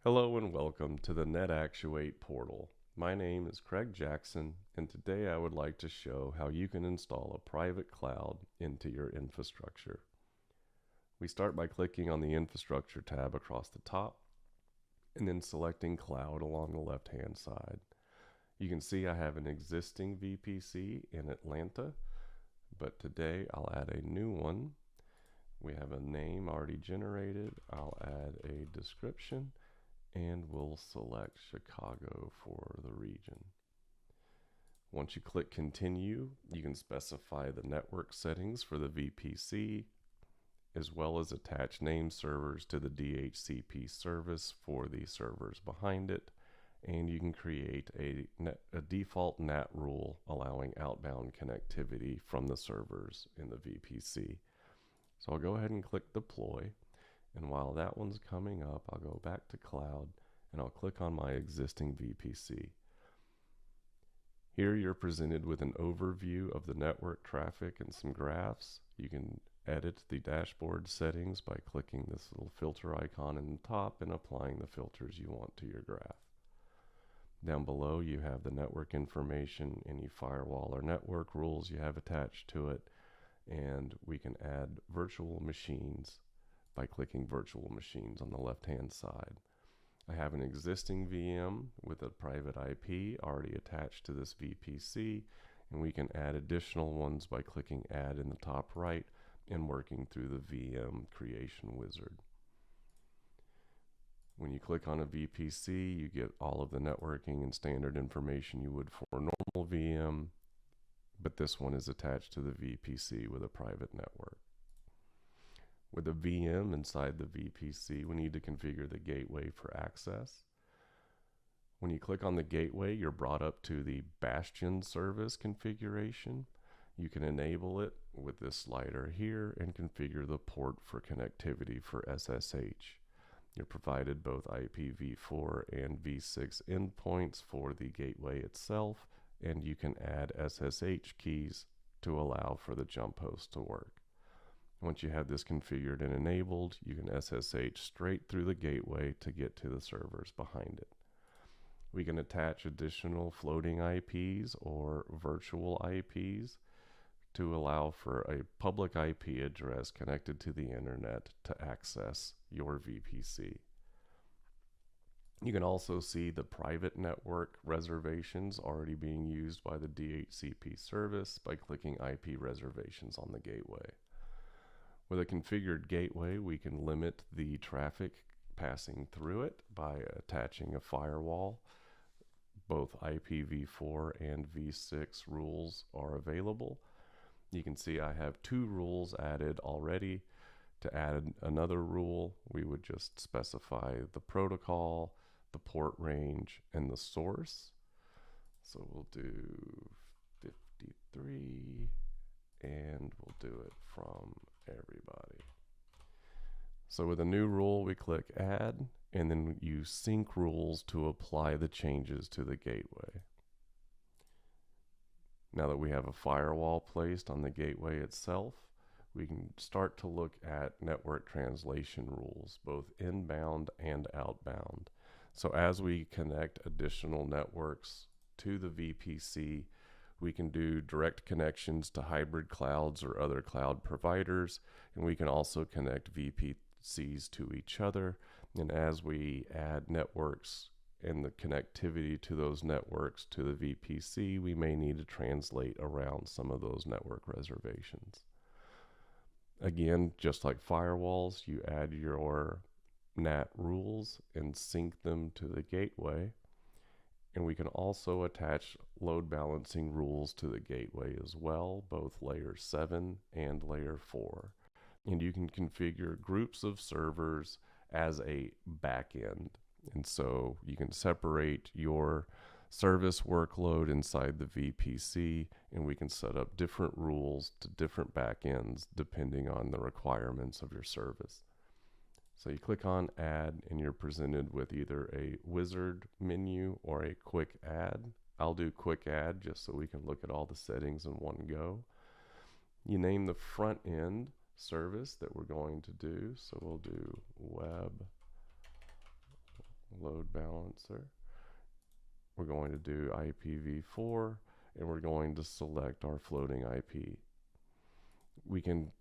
Hello and welcome to the NetActuate portal. My name is Craig Jackson, and today I would like to show how you can install a private cloud into your infrastructure. We start by clicking on the Infrastructure tab across the top and then selecting Cloud along the left-hand side. You can see I have an existing VPC in Atlanta, but today I'll add a new one. We have a name already generated. I'll add a description and we'll select Chicago for the region. Once you click continue, you can specify the network settings for the VPC, as well as attach name servers to the DHCP service for the servers behind it, and you can create a default NAT rule allowing outbound connectivity from the servers in the VPC. So I'll go ahead and click deploy. And while that one's coming up, I'll go back to cloud and I'll click on my existing VPC. Here you're presented with an overview of the network traffic and some graphs. You can edit the dashboard settings by clicking this little filter icon in the top and applying the filters you want to your graph. Down below you have the network information, any firewall or network rules you have attached to it, and we can add virtual machines by clicking virtual machines on the left-hand side. I have an existing VM with a private IP already attached to this VPC, and we can add additional ones by clicking add in the top right and working through the VM creation wizard. When you click on a VPC, you get all of the networking and standard information you would for a normal VM, but this one is attached to the VPC with a private network. With a VM inside the VPC, we need to configure the gateway for access. When you click on the gateway, you're brought up to the Bastion service configuration. You can enable it with this slider here and configure the port for connectivity for SSH. You're provided both IPv4 and v6 endpoints for the gateway itself, and you can add SSH keys to allow for the jump host to work. Once you have this configured and enabled, you can SSH straight through the gateway to get to the servers behind it. We can attach additional floating IPs or virtual IPs to allow for a public IP address connected to the internet to access your VPC. You can also see the private network reservations already being used by the DHCP service by clicking IP reservations on the gateway. With a configured gateway, we can limit the traffic passing through it by attaching a firewall. Both IPv4 and v6 rules are available. You can see I have 2 rules added already. To add another rule, we would just specify the protocol, the port range, and the source. So we'll do 53, and we'll do it from everybody. So with a new rule, we click add, and then you sync rules to apply the changes to the gateway. Now that we have a firewall placed on the gateway itself, we can start to look at network translation rules, both inbound and outbound. So as we connect additional networks to the VPC, we can do direct connections to hybrid clouds or other cloud providers, and we can also connect VPCs to each other. And as we add networks and the connectivity to those networks to the VPC, we may need to translate around some of those network reservations. Again, just like firewalls, you add your NAT rules and sync them to the gateway. And we can also attach load balancing rules to the gateway as well, both layer 7 and layer 4. And you can configure groups of servers as a backend. And so you can separate your service workload inside the VPC, and we can set up different rules to different backends depending on the requirements of your service. So you click on add and you're presented with either a wizard menu or a quick add. I'll do quick add just so we can look at all the settings in one go. You name the front end service that we're going to do. So we'll do web load balancer. We're going to do IPv4, and we're going to select our floating IP. We can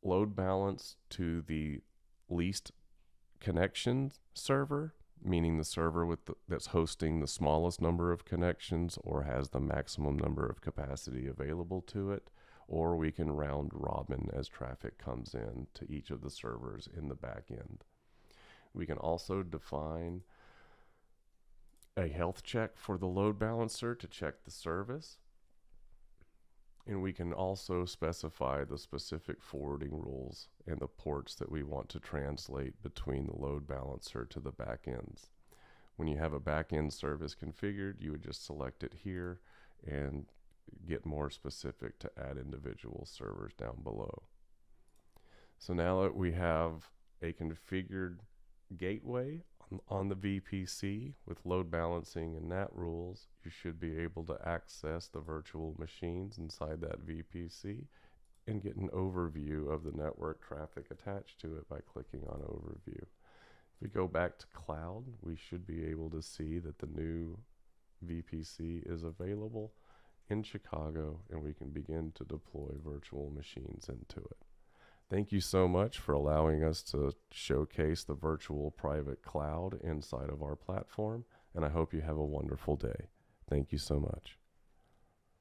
load balance to the least connection server, meaning the server that's hosting the smallest number of connections or has the maximum number of capacity available to it, or we can round robin as traffic comes in to each of the servers in the back end. We can also define a health check for the load balancer to check the service. And we can also specify the specific forwarding rules and the ports that we want to translate between the load balancer to the backends. When you have a backend service configured, you would just select it here and get more specific to add individual servers down below. So now that we have a configured gateway on the VPC with load balancing and NAT rules, you should be able to access the virtual machines inside that VPC and get an overview of the network traffic attached to it by clicking on Overview. If we go back to Cloud, we should be able to see that the new VPC is available in Chicago, and we can begin to deploy virtual machines into it. Thank you so much for allowing us to showcase the virtual private cloud inside of our platform, and I hope you have a wonderful day. Thank you so much.